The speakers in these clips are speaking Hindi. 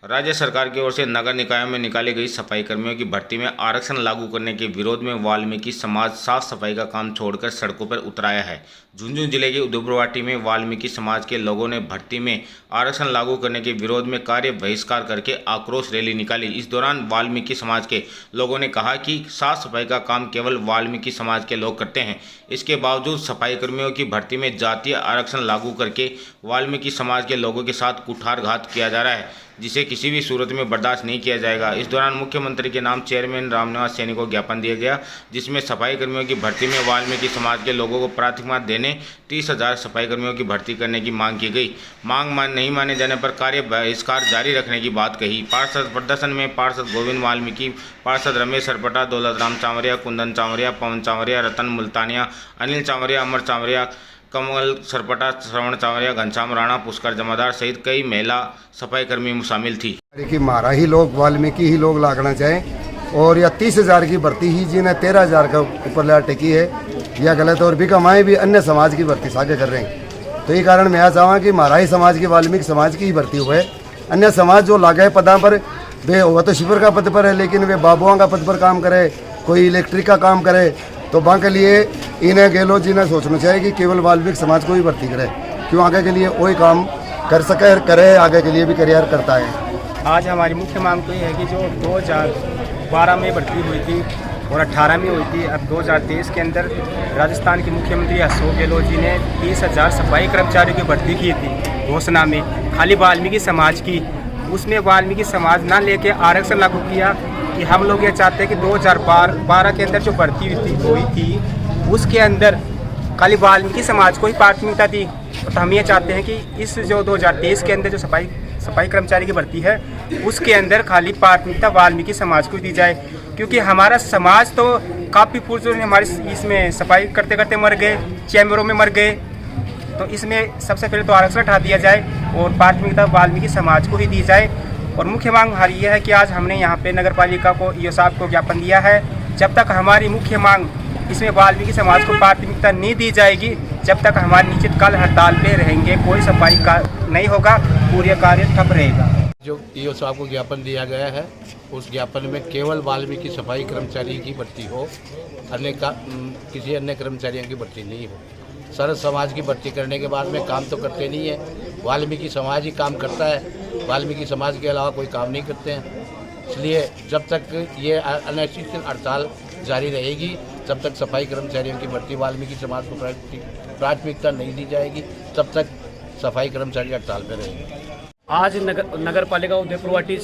राज्य सरकार की ओर से नगर निकायों में निकाली गई सफाई कर्मियों की भर्ती में आरक्षण लागू करने के विरोध में वाल्मीकि समाज साफ सफाई का काम छोड़कर सड़कों पर उतर आया है। झुंझुनू जिले के उदयपुरवाटी में वाल्मीकि समाज के लोगों ने भर्ती में आरक्षण लागू करने के विरोध में कार्य बहिष्कार करके आक्रोश रैली निकाली। इस दौरान वाल्मीकि समाज के लोगों ने कहा कि साफ सफाई का काम केवल वाल्मीकि समाज के लोग करते हैं। इसके बावजूद सफाई कर्मियों की भर्ती में जातीय आरक्षण लागू करके वाल्मीकि समाज के लोगों के साथ कुठारघात किया जा रहा है, जिसे किसी भी सूरत में बर्दाश्त नहीं किया जाएगा। इस दौरान मुख्यमंत्री के नाम चेयरमैन रामनिवास सैनी को ज्ञापन दिया गया, जिसमें सफाई कर्मियों की भर्ती में वाल्मीकि समाज के लोगों को प्राथमिकता देने 30,000 सफाई कर्मियों की भर्ती करने की मांग की गई। मांग नहीं माने जाने पर कार्य बहिष्कार जारी रखने की बात कही। पार्षद प्रदर्शन में पार्षद गोविंद वाल्मीकि, पार्षद रमेश सरपटा, दौलतराम चावरिया, कुंदन चावरिया, पवन चावरिया, रतन मुल्तानिया, अनिल चावरिया, अमर चावरिया, कमल सरपटा, श्रवण चावरिया, घनश्याम राणा, पुष्कर जमादार सहित कई महिला सफाई कर्मी शामिल थी। कि मारा ही लोग वाल्मीकि ही लोग लागना चाहें और या 30,000 की भर्ती ही जिन्हें 13,000 का ऊपर ला टिकी है, यह गलत है। और भी कमाएँ भी अन्य समाज की भर्ती साझे कर रहे हैं। तो ये कारण मैं चाहूँ कि मारा ही समाज की वाल्मीकि समाज की ही भर्ती हुए। अन्य समाज जो लागे पदा पर वे वह तो शिविर का पद पर है, लेकिन वे बाबुओं का पद पर काम करे, कोई इलेक्ट्रिक का काम करे, तो वहाँ के लिए इन्हें गहलोत जी ने सोचना चाहिए कि केवल वाल्मीकि समाज को ही भर्ती करे, क्यों आगे के लिए वही काम कर सके, करे आगे के लिए भी करियर करता है। आज हमारी मुख्य मांग तो ये है कि जो 2012 में भर्ती हुई थी और 18 में हुई थी, अब 2023 के अंदर राजस्थान के मुख्यमंत्री अशोक गहलोत जी ने 30,000 सफाई कर्मचारियों की भर्ती की थी घोषणा में, खाली वाल्मीकि समाज की। उसमें वाल्मीकि समाज ना लेके आरक्षण लागू किया कि हम लोग ये चाहते हैं कि 2012 के अंदर जो भर्ती हुई थी उसके अंदर खाली वाल्मीकि समाज को ही प्राथमिकता दी। तो हम ये चाहते हैं कि इस जो 2023 के अंदर जो सफाई कर्मचारी की भर्ती है उसके अंदर खाली प्राथमिकता वाल्मीकि समाज को दी जाए, क्योंकि हमारा समाज तो काफ़ी पुरुषों ने हमारे इसमें सफाई करते करते मर गए, चैम्बरों में मर गए। तो इसमें सबसे पहले तो आरक्षण हटा दिया जाए और प्राथमिकता वाल्मीकि समाज को ही दी जाए। और मुख्य मांग हमारी ये है कि आज हमने यहाँ पे नगर पालिका को ईओ साहब को ज्ञापन दिया है। जब तक हमारी मुख्य मांग इसमें वाल्मीकि समाज को प्राथमिकता नहीं दी जाएगी, जब तक हमारे निश्चित काल हड़ताल पे रहेंगे, कोई सफाई का नहीं होगा, पूरे कार्य ठप रहेगा। जो ईओ साहब को ज्ञापन दिया गया है, उस ज्ञापन में केवल वाल्मीकि सफाई कर्मचारी की भर्ती हो, किसी अन्य कर्मचारियों की भर्ती नहीं हो। सर्व समाज की भर्ती करने के बाद में काम तो करते नहीं है, वाल्मीकि समाज ही काम करता है, वाल्मीकि समाज के अलावा कोई काम नहीं करते हैं। इसलिए जब तक ये अनिश्चित हड़ताल जारी रहेगी, जब तक सफाई कर्मचारियों की भर्ती वाल्मीकि समाज को प्राथमिकता नहीं दी जाएगी, तब तक सफाई कर्मचारी हड़ताल पर रहेंगे। आज नगर पालिका उदयपुरवाटी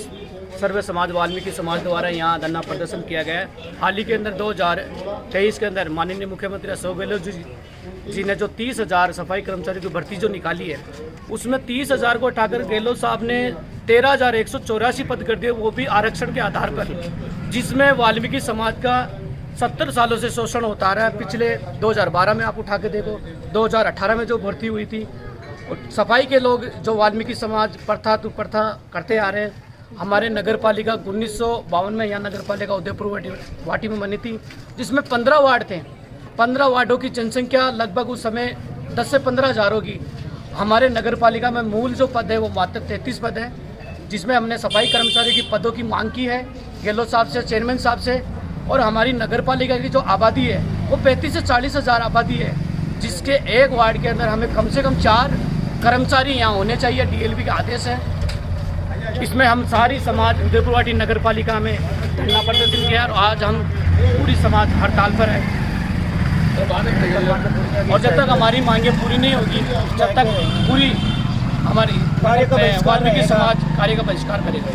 सर्व समाज वाल्मीकि समाज द्वारा यहाँ धरना प्रदर्शन किया गया है। हाल ही के अंदर 2023 के अंदर माननीय मुख्यमंत्री अशोक गहलोत जी ने जो 30,000 सफाई कर्मचारी की भर्ती जो निकाली है, उसमें 30,000 को उठाकर गहलोत साहब ने 13,184 पद कर दिए, वो भी आरक्षण के आधार पर, जिसमें वाल्मीकि समाज का 70 सालों से शोषण होता रहा है। पिछले 2012 में आप उठा के देखो, 2018 में जो भर्ती हुई थी, सफाई के लोग जो वाल्मीकि समाज प्रथा तो प्रथा करते आ रहे हैं। हमारे नगर पालिका 1952 में यहाँ नगर पालिका उदयपुरवाटी में बनी थी, जिसमें 15 वार्ड थे। 15 वार्डों की जनसंख्या लगभग उस समय 10 से 15 हज़ार होगी। हमारे नगर पालिका में मूल जो पद है वो मात्र 33 पद है, जिसमें हमने सफाई कर्मचारी की पदों की मांग की है गहलोत साहब से, चेयरमैन साहब से। और हमारी नगर पालिका की जो आबादी है वो 35 से 40 हज़ार आबादी है, जिसके एक वार्ड के अंदर हमें कम से कम 4 कर्मचारी यहाँ होने चाहिए, डीएलपी का आदेश है। इसमें हम सारी समाज उदयपुरवाटी नगर पालिका में धरना प्रदर्शन किया और आज हम पूरी समाज हड़ताल पर है। और जब तक हमारी मांगें पूरी नहीं होगी, जब तक पूरी हमारी वाल्मीकि समाज कार्य का बहिष्कार करेगा।